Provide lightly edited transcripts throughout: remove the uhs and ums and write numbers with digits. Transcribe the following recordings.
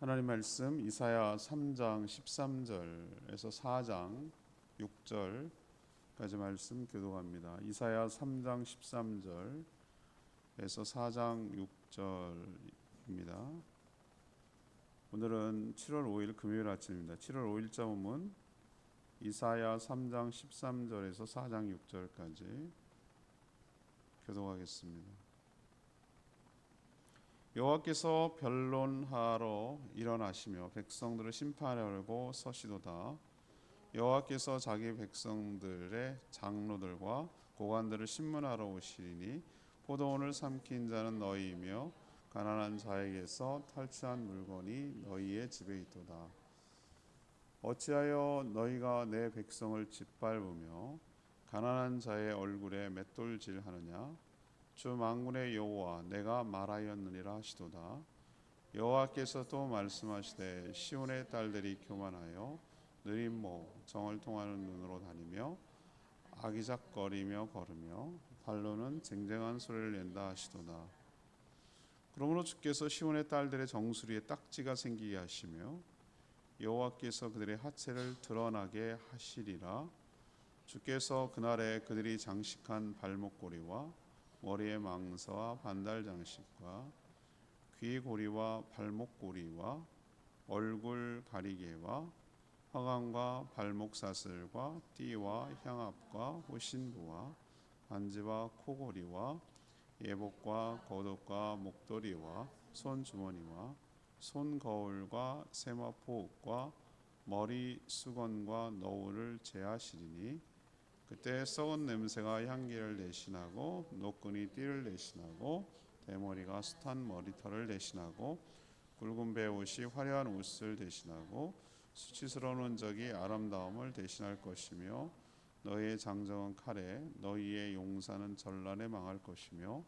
하나님 말씀 이사야 3장 13절에서 4장 6절까지 말씀 교독합니다. 이사야 3장 13절에서 4장 6절입니다. 오늘은 7월 5일 금요일 아침입니다. 7월 5일 자문은 이사야 3장 13절에서 4장 6절까지 교독하겠습니다. 여호와께서 변론하러 일어나시며 백성들을 심판하려고 서시도다. 여호와께서 자기 백성들의 장로들과 고관들을 심문하러 오시리니 포도원을 삼킨 자는 너희이며 가난한 자에게서 탈취한 물건이 너희의 집에 있도다. 어찌하여 너희가 내 백성을 짓밟으며 가난한 자의 얼굴에 맷돌질하느냐? 주 만군의 여호와 내가 말하였느니라 하시도다. 여호와께서 또 말씀하시되 시온의 딸들이 교만하여 느린 목 정을 통하는 눈으로 다니며 아기작거리며 걸으며 발로는 쟁쟁한 소리를 낸다 하시도다. 그러므로 주께서 시온의 딸들의 정수리에 딱지가 생기게 하시며 여호와께서 그들의 하체를 드러나게 하시리라. 주께서 그날에 그들이 장식한 발목고리와 머리의 망사와 반달 장식과 귀고리와 발목고리와 얼굴 가리개와 화관과 발목 사슬과 띠와 향압과 호신부와 반지와 코고리와 예복과 겉옷과 목도리와 손주머니와 손거울과 세마포옷과 머리 수건과 너울을 제하시리니 그때 썩은 냄새가 향기를 내신하고 노끈이 띠를 내신하고 대머리가 숱한 머리털을 내신하고 굵은 배옷이 화려한 옷을 대신하고 수치스러운 흔적이 아름다움을 대신할 것이며 너희의 장정은 칼에 너희의 용사는 전란에 망할 것이며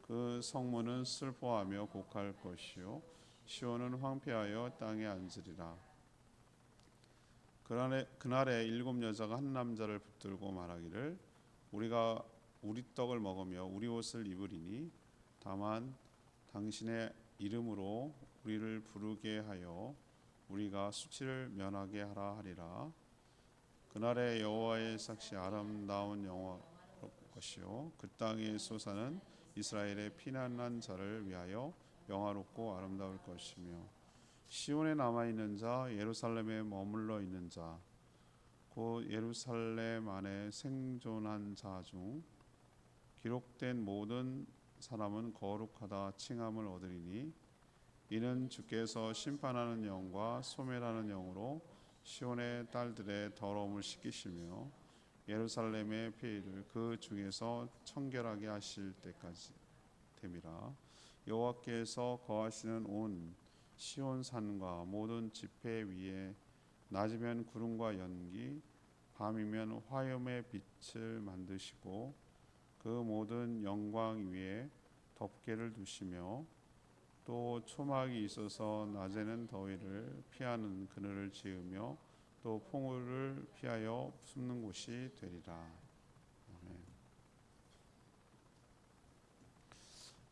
그 성문은 슬퍼하며 곡할 것이요 시온은 황폐하여 땅에 앉으리라. 그날에 일곱 여자가 한 남자를 붙들고 말하기를 우리가 우리 떡을 먹으며 우리 옷을 입으리니 다만 당신의 이름으로 우리를 부르게 하여 우리가 수치를 면하게 하라 하리라. 그날에 여호와의 삭시 아름다운 영화 것이요 그 땅의 소사는 이스라엘의 피난한 자를 위하여 영화롭고 아름다울 것이며 시온에 남아있는 자 예루살렘에 머물러 있는 자 곧 예루살렘 안에 생존한 자 중 기록된 모든 사람은 거룩하다 칭함을 얻으리니 이는 주께서 심판하는 영과 소멸하는 영으로 시온의 딸들의 더러움을 씻기시며 예루살렘의 피를 그 중에서 청결하게 하실 때까지 됨이라. 여호와께서 거하시는 온 시온 산과 모든 지폐 위에 낮이면 구름과 연기 밤이면 화염의 빛을 만드시고 그 모든 영광 위에 덮개를 두시며 또 초막이 있어서 낮에는 더위를 피하는 그늘을 지으며 또 풍우를 피하여 숨는 곳이 되리라. 아멘.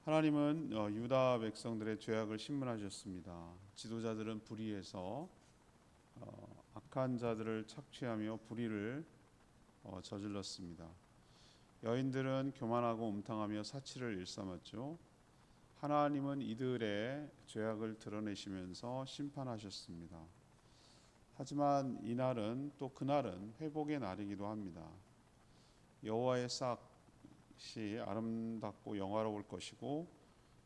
하나님은 유다 백성들의 죄악을 신문하셨습니다. 지도자들은 불의해서 악한 자들을 착취하며 불의를 저질렀습니다. 여인들은 교만하고 음탕하며 사치를 일삼았죠. 하나님은 이들의 죄악을 드러내시면서 심판하셨습니다. 하지만 이날은 또 그날은 회복의 날이기도 합니다. 여호와의 삭이 아름답고 영화로울 것이고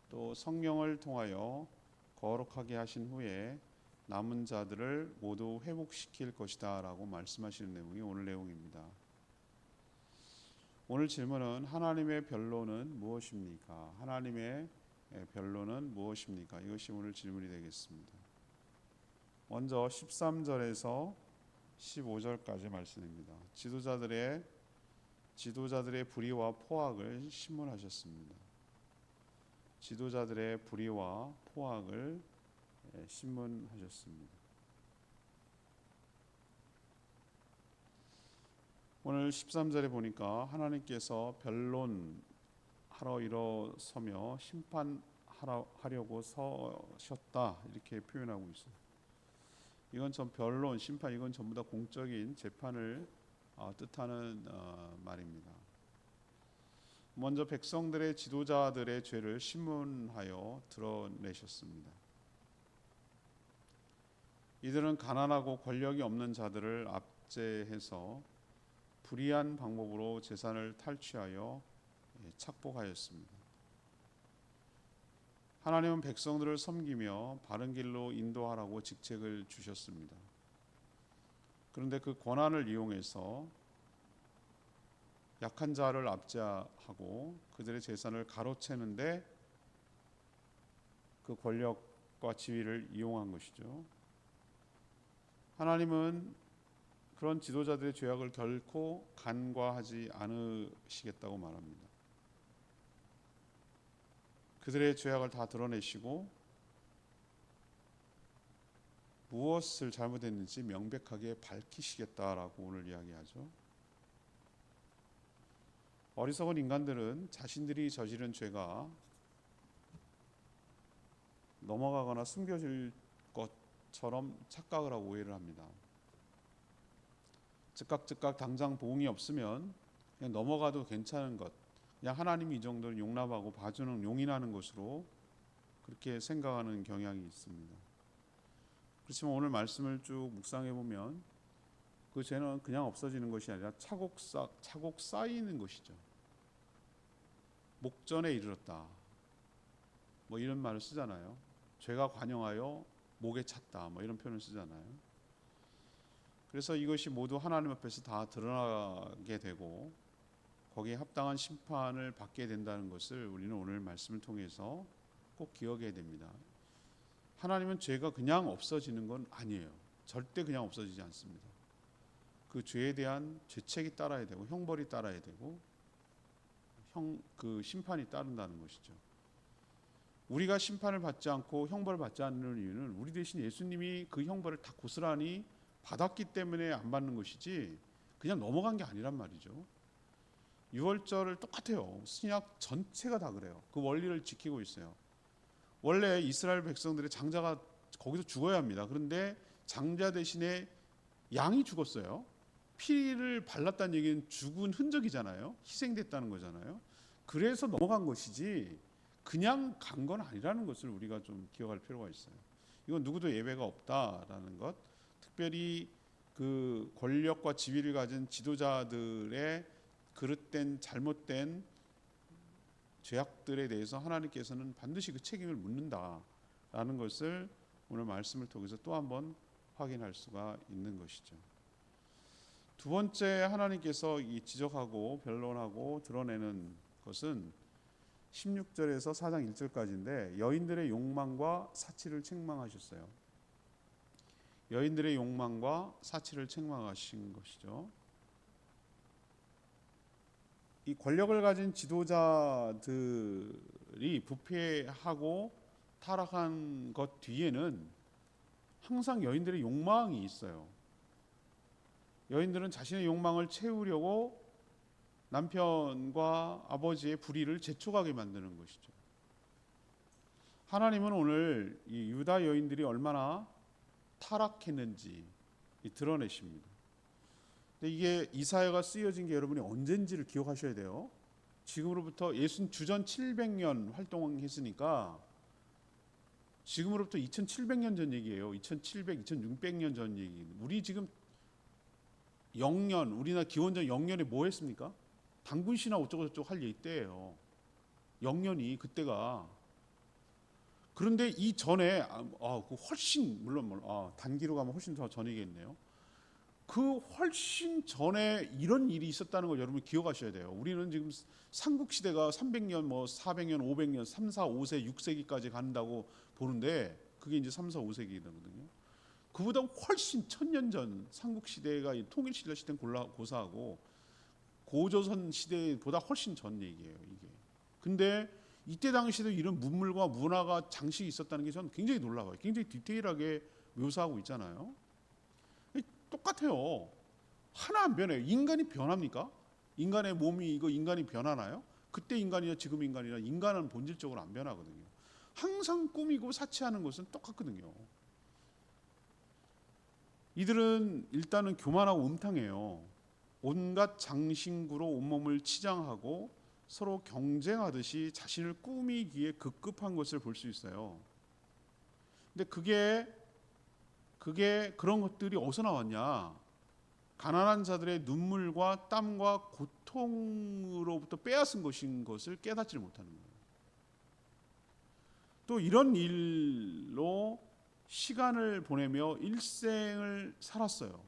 또 성령을 통하여 거룩하게 하신 후에 남은 자들을 모두 회복시킬 것이다 라고 말씀하시는 내용이 오늘 내용입니다. 오늘 질문은 하나님의 변론은 무엇입니까? 하나님의 변론은 무엇입니까? 이것이 오늘 질문이 되겠습니다. 먼저 13절에서 15절까지 말씀입니다. 지도자들의 불의와 포악을 신문하셨습니다. 지도자들의 불의와 포악을 신문하셨습니다. 오늘 13절에 보니까 하나님께서 변론하러 일어서며 심판하러 하려고 서셨다 이렇게 표현하고 있어요. 이건 전 변론, 심판 이건 전부 다 공적인 재판을 뜻하는 말입니다. 먼저 백성들의 지도자들의 죄를 신문하여 드러내셨습니다. 이들은 가난하고 권력이 없는 자들을 압제해서 불의한 방법으로 재산을 탈취하여 착복하였습니다. 하나님은 백성들을 섬기며 바른 길로 인도하라고 직책을 주셨습니다. 그런데 그 권한을 이용해서 약한 자를 압제하고 그들의 재산을 가로채는데 그 권력과 지위를 이용한 것이죠. 하나님은 그런 지도자들의 죄악을 결코 간과하지 않으시겠다고 말합니다. 그들의 죄악을 다 드러내시고 무엇을 잘못했는지 명백하게 밝히시겠다라고 오늘 이야기하죠. 어리석은 인간들은 자신들이 저지른 죄가 넘어가거나 숨겨질 것처럼 착각을 하고 오해를 합니다. 즉각 당장 보응이 없으면 그냥 넘어가도 괜찮은 것, 그냥 하나님이 이 정도는 용납하고 봐주는 용인하는 것으로 그렇게 생각하는 경향이 있습니다. 그렇지만 오늘 말씀을 쭉 묵상해 보면 그 죄는 그냥 없어지는 것이 아니라 차곡 쌓이는 것이죠. 목전에 이르렀다. 뭐 이런 말을 쓰잖아요. 죄가 관영하여 목에 찼다. 뭐 이런 표현을 쓰잖아요. 그래서 이것이 모두 하나님 앞에서 다 드러나게 되고 거기에 합당한 심판을 받게 된다는 것을 우리는 오늘 말씀을 통해서 꼭 기억해야 됩니다. 하나님은 죄가 그냥 없어지는 건 아니에요. 절대 그냥 없어지지 않습니다. 그 죄에 대한 죄책이 따라야 되고 형벌이 따라야 되고 그 심판이 따른다는 것이죠. 우리가 심판을 받지 않고 형벌을 받지 않는 이유는 우리 대신 예수님이 그 형벌을 다 고스란히 받았기 때문에 안 받는 것이지 그냥 넘어간 게 아니란 말이죠. 유월절을 똑같아요. 신약 전체가 다 그래요. 그 원리를 지키고 있어요. 원래 이스라엘 백성들의 장자가 거기서 죽어야 합니다. 그런데 장자 대신에 양이 죽었어요. 피를 발랐다는 얘기는 죽은 흔적이잖아요. 희생됐다는 거잖아요. 그래서 넘어간 것이지 그냥 간 건 아니라는 것을 우리가 좀 기억할 필요가 있어요. 이건 누구도 예외가 없다라는 것. 특별히 그 권력과 지위를 가진 지도자들의 그릇된 잘못된 죄악들에 대해서 하나님께서는 반드시 그 책임을 묻는다라는 것을 오늘 말씀을 통해서 또 한번 확인할 수가 있는 것이죠. 두 번째 하나님께서 이 지적하고 변론하고 드러내는 것은 16절에서 4장 1절까지인데 여인들의 욕망과 사치를 책망하셨어요. 여인들의 욕망과 사치를 책망하신 것이죠. 이 권력을 가진 지도자들이 부패하고 타락한 것 뒤에는 항상 여인들의 욕망이 있어요. 여인들은 자신의 욕망을 채우려고 남편과 아버지의 불의를 재촉하게 만드는 것이죠. 하나님은 오늘 이 유다 여인들이 얼마나 타락했는지 드러내십니다. 근데 이게 이사야가 쓰여진 게 여러분이 언젠지를 기억하셔야 돼요. 지금으로부터 예수님 주전 700년 활동했으니까 지금으로부터 2700년 전 얘기예요. 2700, 2600년 전 얘기. 우리 지금 영년, 우리나라 기원전 영년에 뭐 했습니까? 단군 신화 어쩌고저쩌고 할 때예요. 영년이 그때가. 그런데 이 전에 그 훨씬 물론 단기로 가면 훨씬 더 전이겠네요. 그 훨씬 전에 이런 일이 있었다는 걸 여러분 기억하셔야 돼요. 우리는 지금 삼국 시대가 300년, 400년, 500년, 3, 4, 5세, 6세기까지 간다고 보는데 그게 이제 3, 4, 5세기거든요. 그보다 훨씬 1000년 전 삼국 시대가 통일신라 시대는 고사하고 고조선 시대보다 훨씬 전 얘기예요, 이게. 근데 이때 당시에도 이런 문물과 문화가 장식이 있었다는 게 저는 굉장히 놀라워요. 굉장히 디테일하게 묘사하고 있잖아요. 똑같아요. 하나 안 변해요. 인간이 변합니까? 인간의 몸이 인간이 변하나요? 그때 인간이나 지금 인간이나 인간은 본질적으로 안 변하거든요. 항상 꾸미고 사치하는 것은 똑같거든요. 이들은 일단은 교만하고 음탕해요. 온갖 장신구로 온몸을 치장하고 서로 경쟁하듯이 자신을 꾸미기에 급급한 것을 볼 수 있어요. 근데 그게 그런 것들이 어디서 나왔냐? 가난한 자들의 눈물과 땀과 고통으로부터 빼앗은 것인 것을 깨닫지 못하는 거예요. 또 이런 일로 시간을 보내며 일생을 살았어요.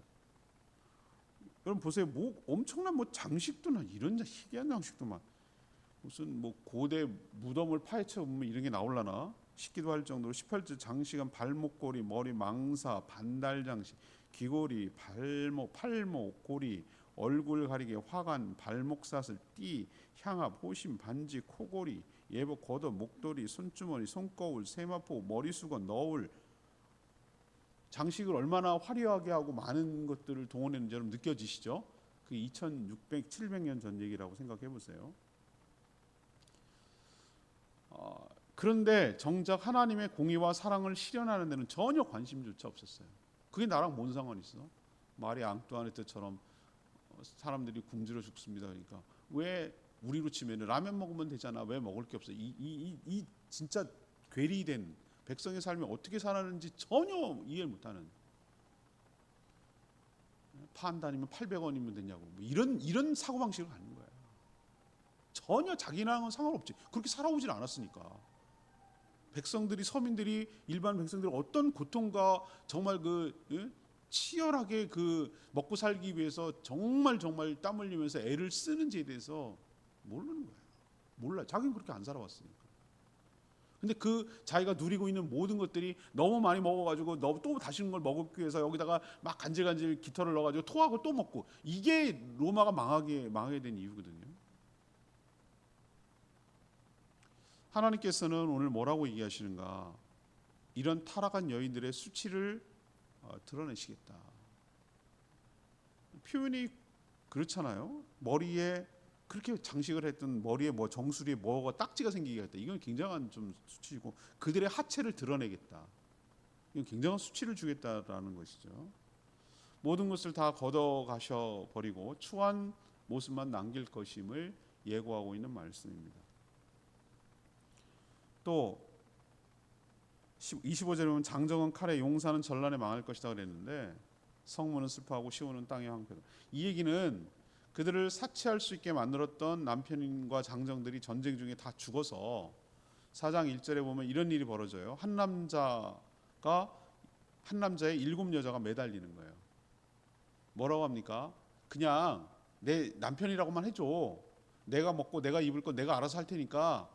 여러분 보세요. 뭐 엄청난 뭐 장식도 나 이런 희귀한 장식도 막 무슨 뭐 고대 무덤을 파헤쳐 보면 이런 게 나올라나 싶기도 할 정도로 18절 장식은 발목고리, 머리 망사, 반달 장식, 귀고리, 팔목, 고리, 얼굴 가리개, 화관, 발목 사슬, 띠, 향압, 호심, 반지, 코고리, 예복, 겉옷, 목도리, 손주머니, 손거울, 세마포, 머리수건, 너울, 장식을 얼마나 화려하게 하고 많은 것들을 동원했는지 여러분 느껴지시죠? 그 2600, 700년 전 얘기라고 생각해 보세요. 그런데 정작 하나님의 공의와 사랑을 실현하는 데는 전혀 관심조차 없었어요. 그게 나랑 뭔 상관이 있어? 마리 앙뚜아네트처럼 사람들이 굶주려 죽습니다. 그러니까 왜 우리로 치면 라면 먹으면 되잖아. 왜 먹을 게 없어? 이 진짜 괴리된 백성의 삶이 어떻게 살았는지 전혀 이해를 못하는. 파 한 단이면 800원이면 되냐고 뭐 이런 사고 방식을 갖는 거예요. 전혀 자기랑은 상관없지. 그렇게 살아오질 않았으니까. 백성들이 서민들이 일반 백성들이 어떤 고통과 정말 치열하게 먹고 살기 위해서 정말 땀 흘리면서 애를 쓰는지에 대해서 모르는 거예요. 몰라. 자기는 그렇게 안 살아왔으니까. 근데 자기가 누리고 있는 모든 것들이 너무 많이 먹어가지고 또 다시는 걸 먹기 위해서 여기다가 막 간질간질 깃털을 넣어가지고 토하고 또 먹고 이게 로마가 망하게 된 이유거든요. 하나님께서는 오늘 뭐라고 얘기하시는가? 이런 타락한 여인들의 수치를 드러내시겠다. 표현이 그렇잖아요. 머리에 그렇게 장식을 했던 머리에 뭐 정수리에 뭐가 딱지가 생기게 했다. 이건 굉장한 좀 수치이고 그들의 하체를 드러내겠다. 이건 굉장한 수치를 주겠다라는 것이죠. 모든 것을 다 걷어가셔 버리고 추한 모습만 남길 것임을 예고하고 있는 말씀입니다. 또 25절에 보면 장정은 칼에 용사는 전란에 망할 것이다 그랬는데 성문은 슬퍼하고 시온은 땅의 황폐다. 이 얘기는 그들을 사치할 수 있게 만들었던 남편과 장정들이 전쟁 중에 다 죽어서 4장 1절에 보면 이런 일이 벌어져요. 한 남자에 7 여자가 매달리는 거예요. 뭐라고 합니까? 그냥 내 남편이라고만 해줘. 내가 먹고 내가 입을 거 내가 알아서 할 테니까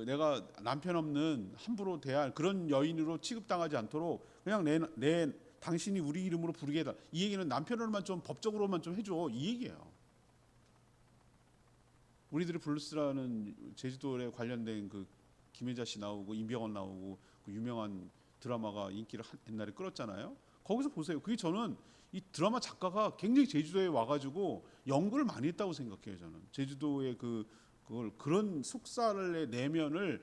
내가 남편 없는 함부로 대할 그런 여인으로 취급당하지 않도록 그냥 내 당신이 우리 이름으로 부르게 해달라. 이 얘기는 남편으로만 좀 법적으로만 좀 해줘. 이 얘기예요. 우리들이 블루스라는 제주도에 관련된 김혜자 씨 나오고 임병헌 나오고 그 유명한 드라마가 인기를 옛날에 끌었잖아요. 거기서 보세요. 그게 저는 이 드라마 작가가 굉장히 제주도에 와가지고 연구를 많이 했다고 생각해요. 저는 제주도의 그런 속살의 내면을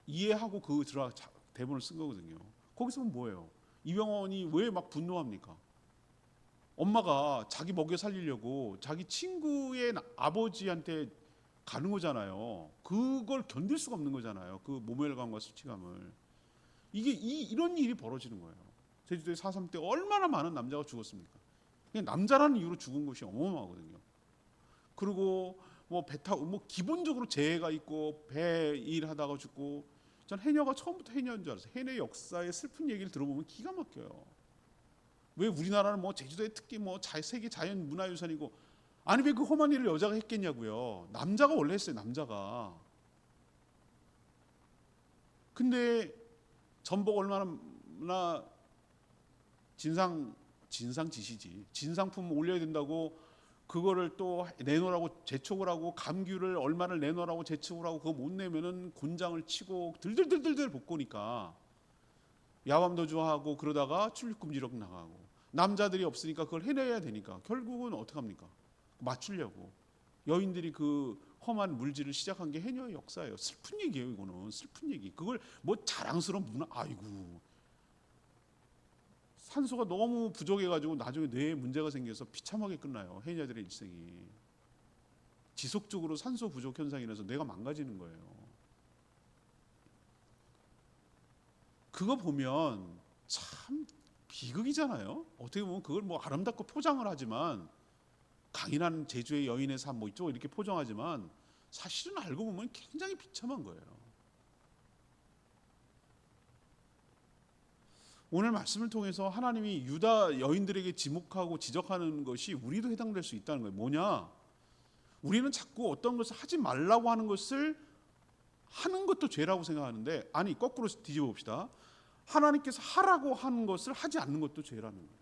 이해하고 그 드라마 대본을 쓴 거거든요. 거기서 보면 뭐예요? 이병헌이 왜 막 분노합니까? 엄마가 자기 먹여 살리려고 자기 친구의 아버지한테 가는 거잖아요. 그걸 견딜 수가 없는 거잖아요. 그 모멸감과 수치감을. 이런 일이 벌어지는 거예요. 제주도의 4.3 때 얼마나 많은 남자가 죽었습니까? 그냥 남자라는 이유로 죽은 것이 어마어마하거든요. 그리고 배 타고 기본적으로 재해가 있고 배 일하다가 죽고 전 해녀가 처음부터 해녀인 줄 알았어요. 해녀 역사의 슬픈 얘기를 들어보면 기가 막혀요. 왜 우리나라는 제주도의 특히 세계 자연 문화유산이고 아니 왜 그 험한 일을 여자가 했겠냐고요. 남자가 원래 했어요. 남자가. 근데 전복 얼마나 진상짓이지. 진상품 올려야 된다고 그거를 또 내놓으라고 재촉을 하고 감귤을 얼마를 내놓으라고 재촉을 하고 그거 못 내면은 곤장을 치고 들들들들 볶으니까 야밤도주하고 그러다가 출입금지로 나가고 남자들이 없으니까 그걸 해내야 되니까 결국은 어떻게 합니까? 맞추려고 여인들이 그 험한 물질을 시작한 게 해녀의 역사예요. 슬픈 얘기예요. 이거는 슬픈 얘기. 그걸 뭐 자랑스러운 문화. 아이고, 산소가 너무 부족해가지고 나중에 뇌에 문제가 생겨서 비참하게 끝나요. 해녀들의 일생이. 지속적으로 산소 부족 현상이 나서 뇌가 망가지는 거예요. 그거 보면 참 비극이잖아요. 어떻게 보면 그걸 뭐 아름답고 포장을 하지만, 강인한 제주의 여인의 삶 뭐 이쪽 이렇게 포장하지만 사실은 알고 보면 굉장히 비참한 거예요. 오늘 말씀을 통해서 하나님이 유다 여인들에게 지목하고 지적하는 것이 우리도 해당될 수 있다는 거예요. 뭐냐? 우리는 자꾸 어떤 것을 하지 말라고 하는 것을 하는 것도 죄라고 생각하는데, 아니 거꾸로 뒤집어 봅시다. 하나님께서 하라고 하는 것을 하지 않는 것도 죄라는 거예요.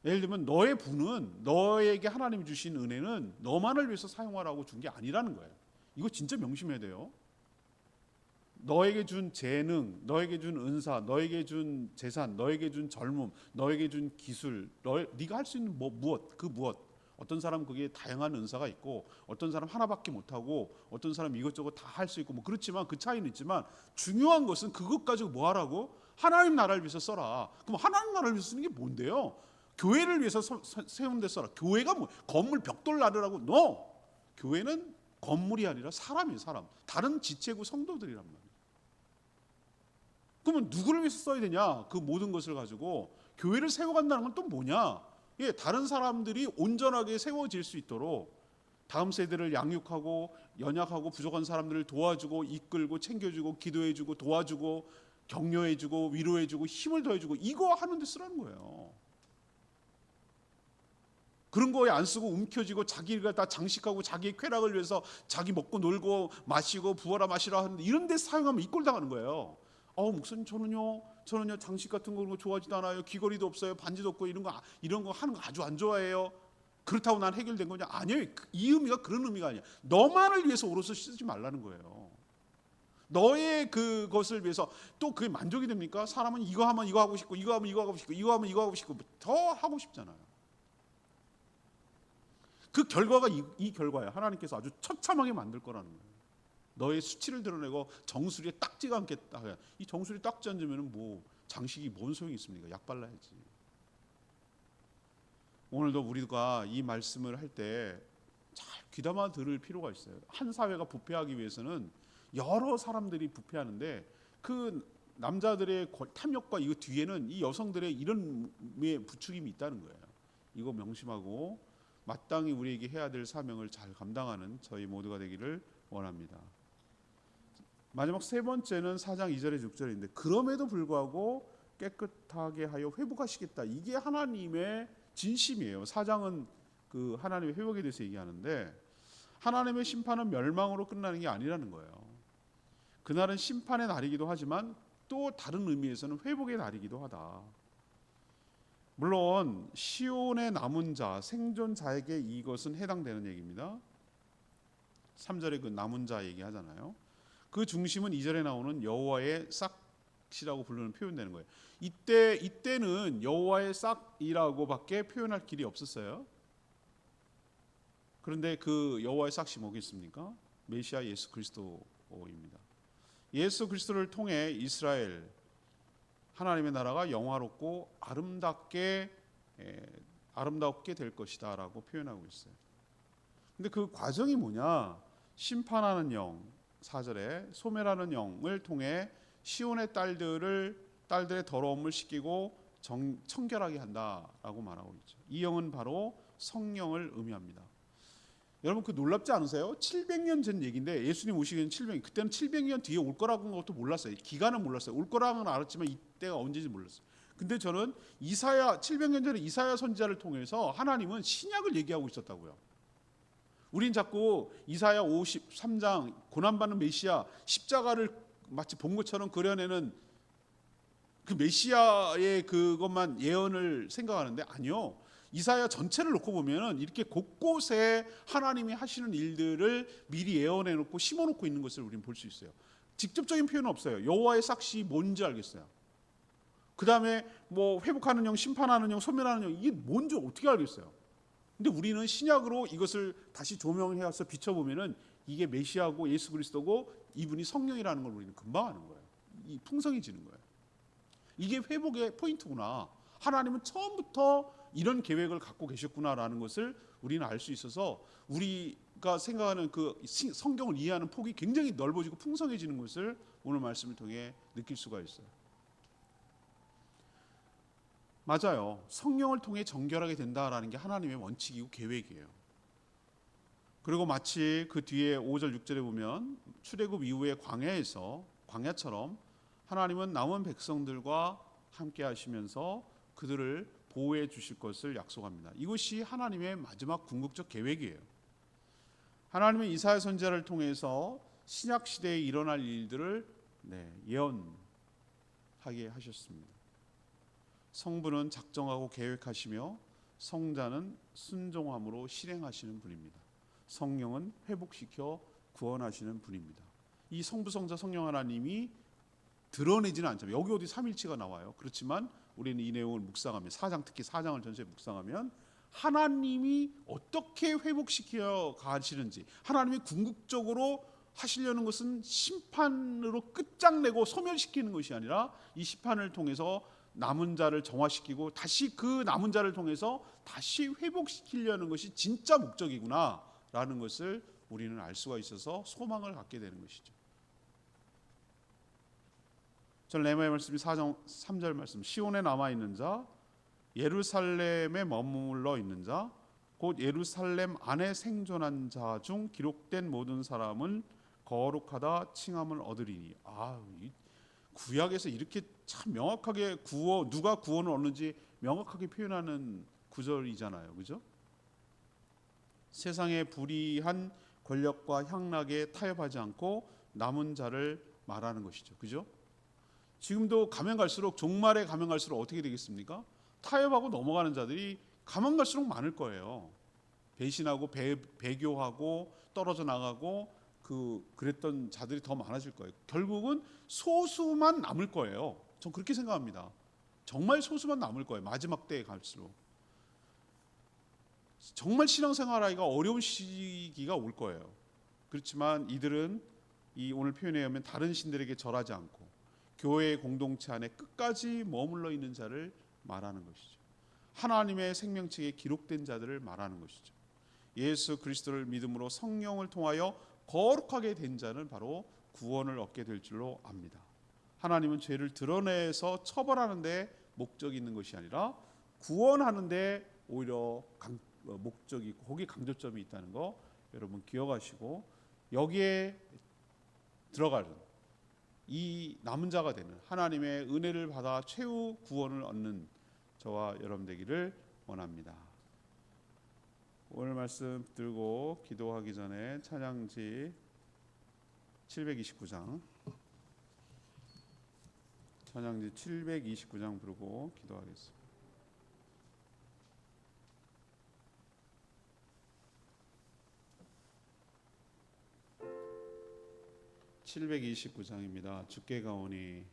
예를 들면 너의 부는, 너에게 하나님이 주신 은혜는 너만을 위해서 사용하라고 준 게 아니라는 거예요. 이거 진짜 명심해야 돼요. 너에게 준 재능, 너에게 준 은사, 너에게 준 재산, 너에게 준 젊음, 너에게 준 기술, 네가 할 수 있는 무엇. 어떤 사람 그게 다양한 은사가 있고, 어떤 사람 하나밖에 못하고, 어떤 사람 이것저것 다 할 수 있고, 뭐 그렇지만 그 차이는 있지만, 중요한 것은 그것 가지고 뭐 하라고? 하나님 나라를 위해서 써라. 그럼 하나님 나라를 위해서 쓰는 게 뭔데요? 교회를 위해서 세운 데 써라. 교회가 뭐 건물 벽돌 나르라고? No! 교회는 건물이 아니라 사람이에요. 사람. 다른 지체구 성도들이란 말이에요. 그러면 누구를 위해서 써야 되냐? 그 모든 것을 가지고 교회를 세워간다는 건 또 뭐냐? 예, 다른 사람들이 온전하게 세워질 수 있도록 다음 세대를 양육하고 연약하고 부족한 사람들을 도와주고 이끌고 챙겨주고 기도해주고 도와주고 격려해주고 위로해주고 힘을 더해주고, 이거 하는 데 쓰라는 거예요. 그런 거에 안 쓰고 움켜쥐고 자기가 다 장식하고 자기의 쾌락을 위해서 자기 먹고 놀고 마시고 부어라 마시라 하는데, 이런 데 사용하면 이꼴 당하는 거예요. 목사님 저는요 장식 같은 거 좋아하지도 않아요. 귀걸이도 없어요. 반지도 없고 이런 거 하는 거 아주 안 좋아해요. 그렇다고 난 해결된 거냐? 아니에요. 이 의미가 그런 의미가 아니야. 너만을 위해서 오롯이 쓰지 말라는 거예요. 너의 그것을 위해서. 또 그게 만족이 됩니까? 사람은 이거 하면 이거 하고 싶고, 이거 하면 이거 하고 싶고, 이거 하면 이거 하고 싶고, 더 하고 싶잖아요. 그 결과가 이 결과야. 하나님께서 아주 처참하게 만들 거라는 거예요. 너의 수치를 드러내고 정수리에 딱지가 않겠다. 이 정수리에 딱지 앉으면 뭐 장식이 뭔 소용이 있습니까? 약 발라야지. 오늘도 우리가 이 말씀을 할 때 잘 귀담아 들을 필요가 있어요. 한 사회가 부패하기 위해서는 여러 사람들이 부패하는데, 그 남자들의 탐욕과 이거 뒤에는 이 여성들의 이런 부추김이 있다는 거예요. 이거 명심하고 마땅히 우리에게 해야 될 사명을 잘 감당하는 저희 모두가 되기를 원합니다. 마지막 세 번째는 4장 2절에 6절인데, 그럼에도 불구하고 깨끗하게 하여 회복하시겠다. 이게 하나님의 진심이에요. 4장은 그 하나님의 회복에 대해서 얘기하는데, 하나님의 심판은 멸망으로 끝나는 게 아니라는 거예요. 그날은 심판의 날이기도 하지만 또 다른 의미에서는 회복의 날이기도 하다. 물론 시온에 남은 자, 생존자에게 이것은 해당되는 얘기입니다. 3절에 그 남은 자 얘기하잖아요. 그 중심은 2절에 나오는 여호와의 싹이라고 부르는 표현되는 거예요. 이때는 여호와의 싹이라고밖에 표현할 길이 없었어요. 그런데 그 여호와의 싹이 뭐겠습니까? 메시아 예수 그리스도입니다. 예수 그리스도를 통해 이스라엘 하나님의 나라가 영화롭고 아름답게 될 것이다라고 표현하고 있어요. 근데 그 과정이 뭐냐? 심판하는 영, 4절에 소멸하는 영을 통해 시온의 딸들의 더러움을 씻기고 청결하게 한다라고 말하고 있죠. 이 영은 바로 성령을 의미합니다. 여러분 그 놀랍지 않으세요? 700년 전 얘기인데, 예수님 오시기는 700년, 그때는 700년 뒤에 올 거라는 것도 몰랐어요. 기간은 몰랐어요. 올 거라는 알았지만 이때가 언제인지 몰랐어요. 근데 저는 700년 전에 이사야 선지자를 통해서 하나님은 신약을 얘기하고 있었다고요. 우린 자꾸 이사야 53장 고난받는 메시아, 십자가를 마치 본 것처럼 그려내는 그 메시아의 그것만 예언을 생각하는데, 아니요. 이사야 전체를 놓고 보면은 이렇게 곳곳에 하나님이 하시는 일들을 미리 예언해 놓고 심어 놓고 있는 것을 우리는 볼 수 있어요. 직접적인 표현은 없어요. 여호와의 싹이 뭔지 알겠어요. 그 다음에 뭐 회복하는 영, 심판하는 영, 소멸하는 영, 이게 뭔지 어떻게 알겠어요? 근데 우리는 신약으로 이것을 다시 조명해서 비춰보면은 이게 메시아고 예수 그리스도고 이분이 성령이라는 걸 우리는 금방 아는 거예요. 이 풍성해지는 거예요. 이게 회복의 포인트구나. 하나님은 처음부터 이런 계획을 갖고 계셨구나라는 것을 우리는 알 수 있어서 우리가 생각하는 그 성경을 이해하는 폭이 굉장히 넓어지고 풍성해지는 것을 오늘 말씀을 통해 느낄 수가 있어요. 맞아요. 성령을 통해 정결하게 된다라는 게 하나님의 원칙이고 계획이에요. 그리고 마치 그 뒤에 5절 6절에 보면 출애굽 이후에 광야처럼 하나님은 남은 백성들과 함께 하시면서 그들을 보호해 주실 것을 약속합니다. 이것이 하나님의 마지막 궁극적 계획이에요. 하나님은 이사야 선지자를 통해서 신약 시대에 일어날 일들을 예언하게 하셨습니다. 성부는 작정하고 계획하시며 성자는 순종함으로 실행하시는 분입니다. 성령은 회복시켜 구원하시는 분입니다. 이 성부, 성자, 성령 하나님이 드러내지는 않죠. 여기 어디 삼일체가 나와요. 그렇지만 우리는 이 내용을 묵상하면 특히 4장을 전체에 묵상하면 하나님이 어떻게 회복시켜 가시는지, 하나님이 궁극적으로 하시려는 것은 심판으로 끝장내고 소멸시키는 것이 아니라 이 심판을 통해서 남은 자를 정화시키고 다시 그 남은 자를 통해서 다시 회복시키려는 것이 진짜 목적이구나라는 것을 우리는 알 수가 있어서 소망을 갖게 되는 것이죠. 전 레마의 말씀이 4장 3절 말씀, 시온에 남아있는 자, 예루살렘에 머물러 있는 자, 곧 예루살렘 안에 생존한 자 중 기록된 모든 사람은 거룩하다 칭함을 얻으리니. 이 구약에서 이렇게 참 명확하게 누가 구원을 얻는지 명확하게 표현하는 구절이잖아요. 그죠? 세상의 불의한 권력과 향락에 타협하지 않고 남은 자를 말하는 것이죠. 그죠? 지금도 가면 갈수록, 종말에 가면 갈수록 어떻게 되겠습니까? 타협하고 넘어가는 자들이 가면 갈수록 많을 거예요. 배신하고 배교하고 떨어져 나가고 그랬던 자들이 더 많아질 거예요. 결국은 소수만 남을 거예요. 전 그렇게 생각합니다. 정말 소수만 남을 거예요. 마지막 때에 갈수록 정말 신앙생활하기가 어려운 시기가 올 거예요. 그렇지만 이들은 이 오늘 표현에 의하면 다른 신들에게 절하지 않고 교회의 공동체 안에 끝까지 머물러 있는 자를 말하는 것이죠. 하나님의 생명책에 기록된 자들을 말하는 것이죠. 예수 그리스도를 믿음으로 성령을 통하여 거룩하게 된 자는 바로 구원을 얻게 될 줄로 압니다. 하나님은 죄를 드러내서 처벌하는 데 목적이 있는 것이 아니라 구원하는 데 오히려 목적이 있고 거기에 강조점이 있다는 거 여러분 기억하시고, 여기에 들어가는 이 남은 자가 되는 하나님의 은혜를 받아 최후 구원을 얻는 저와 여러분 되기를 원합니다. 오늘 말씀 들고 기도하기 전에 찬양지 729장 부르고 기도하겠습니다. 729장입니다. 주께 가오니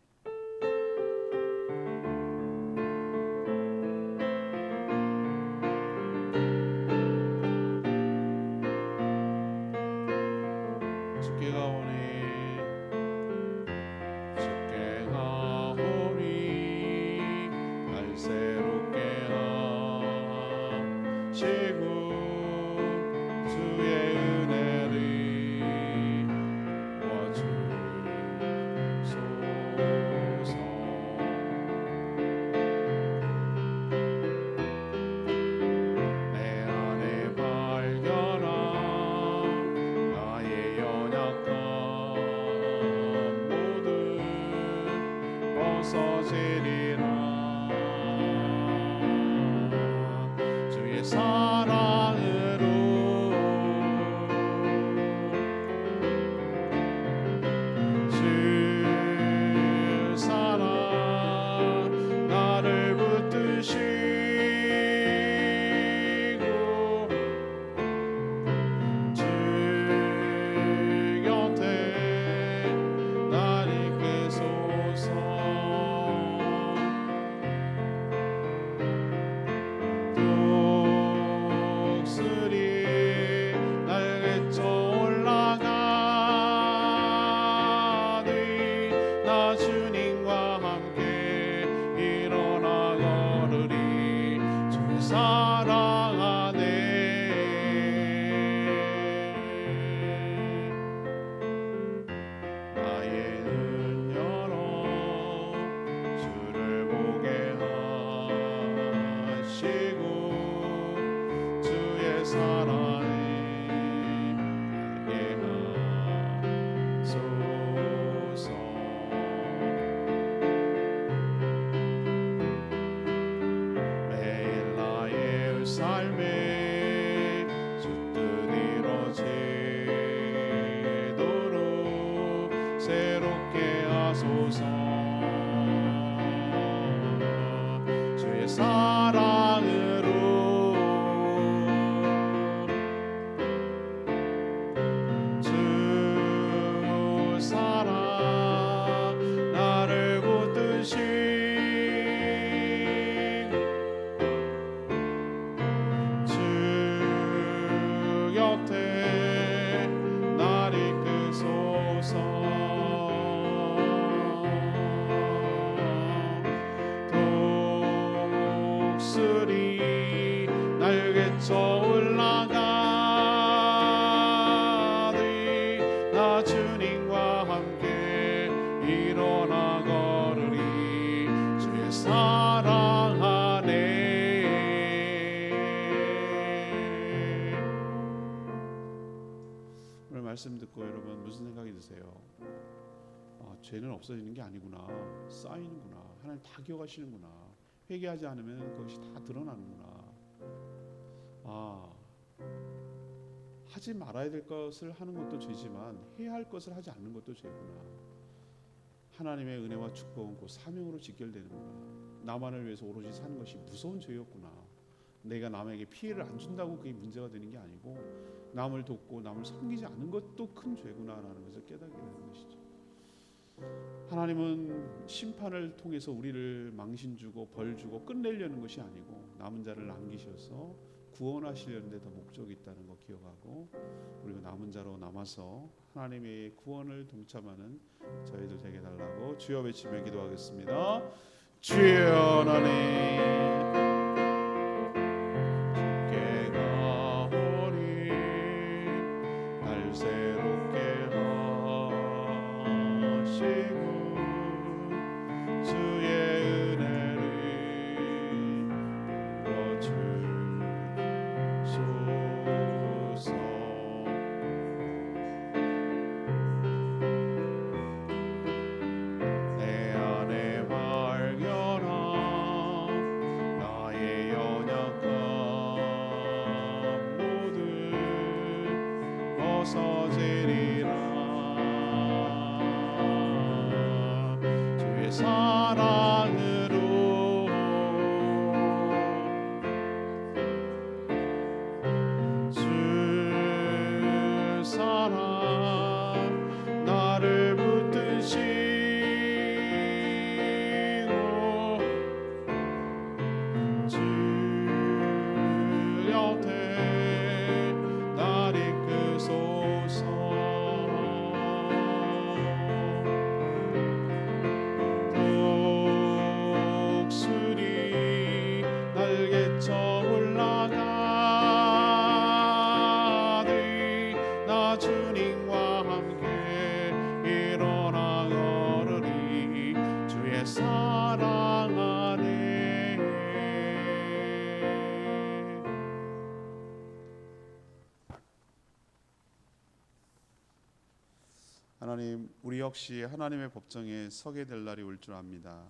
주옵소서. 주의 사랑으로 주 사랑 나를 붙드신 주 곁에 날 이끄소서. 독수리 날개쳐 올라가리 나 주님과 함께 일어나 걸으리 주의 사랑 안에. 오늘 말씀 듣고 여러분 무슨 생각이 드세요? 죄는 없어지는 게 아니구나, 쌓이는구나, 하나님 다 기억하시는구나, 회개하지 않으면 그것이 다 드러나는구나. 하지 말아야 될 것을 하는 것도 죄지만 해야 할 것을 하지 않는 것도 죄구나. 하나님의 은혜와 축복은 곧 사명으로 직결되는구나. 나만을 위해서 오로지 사는 것이 무서운 죄였구나. 내가 남에게 피해를 안 준다고 그게 문제가 되는 게 아니고 남을 돕고 남을 섬기지 않는 것도 큰 죄구나라는 것을 깨닫게 되는 것이죠. 하나님은 심판을 통해서 우리를 망신 주고 벌 주고 끝내려는 것이 아니고 남은 자를 남기셔서 구원하시려는 데 더 목적이 있다는 거 기억하고 우리가 남은 자로 남아서 하나님의 구원을 동참하는 저희들 되게 달라고 주여 외치며 기도하겠습니다. 주여 하나님 주께 가오니 날 새롭게 하시고 주의 은혜를 주소서. 내 안에 발견한 나의 연약함 모두 벗어지리라. 주의 사랑으로 주 사랑 나를 붙드시고 주 곁에 날 이끄소서. 독수리 날개쳐 올라가리 나 주님과 함께 일어나 걸으리 주의 사랑 안에. 하나님, 우리 역시 하나님의 법정에 서게 될 날이 올 줄 압니다.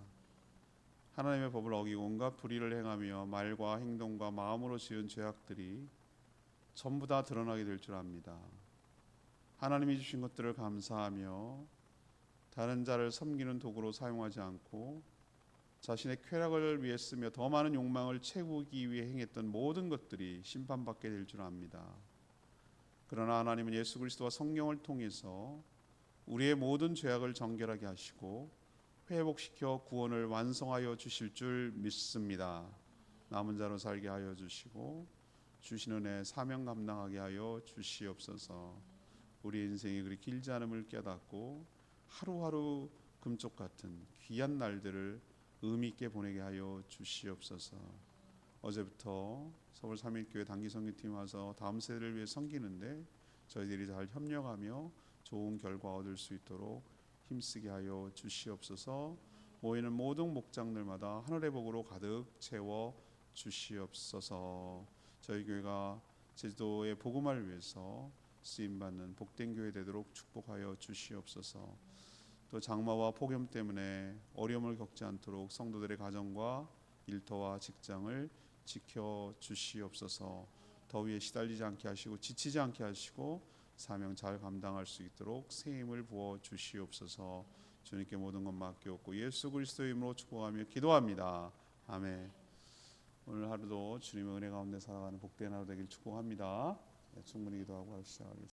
하나님의 법을 어기고 온갖 불의를 행하며 말과 행동과 마음으로 지은 죄악들이 전부 다 드러나게 될 줄 압니다. 하나님이 주신 것들을 감사하며 다른 자를 섬기는 도구로 사용하지 않고 자신의 쾌락을 위해 쓰며 더 많은 욕망을 채우기 위해 행했던 모든 것들이 심판받게 될 줄 압니다. 그러나 하나님은 예수 그리스도와 성령을 통해서 우리의 모든 죄악을 정결하게 하시고 회복시켜 구원을 완성하여 주실 줄 믿습니다. 남은 자로 살게 하여 주시고 주신 은혜 사명 감당하게 하여 주시옵소서. 우리 인생이 그리 길지 않음을 깨닫고 하루하루 금쪽 같은 귀한 날들을 의미 있게 보내게 하여 주시옵소서. 어제부터 서울 3일교회 단기 선교팀 와서 다음 세대를 위해 섬기는데 저희들이 잘 협력하며 좋은 결과 얻을 수 있도록 힘쓰게 하여 주시옵소서. 모이는 모든 목장들마다 하늘의 복으로 가득 채워 주시옵소서. 저희 교회가 제주도의 복음화를 위해서 쓰임받는 복된 교회 되도록 축복하여 주시옵소서. 또 장마와 폭염 때문에 어려움을 겪지 않도록 성도들의 가정과 일터와 직장을 지켜 주시옵소서. 더위에 시달리지 않게 하시고 지치지 않게 하시고 사명 잘 감당할 수 있도록 새 힘을 부어 주시옵소서. 주님께 모든 것 맡기옵고 예수 그리스도의 이름으로 축복하며 기도합니다. 아멘. 오늘 하루도 주님의 은혜 가운데 살아가는 복된 하루 되길 축복합니다. 충분히 기도하고 시작하겠습니다.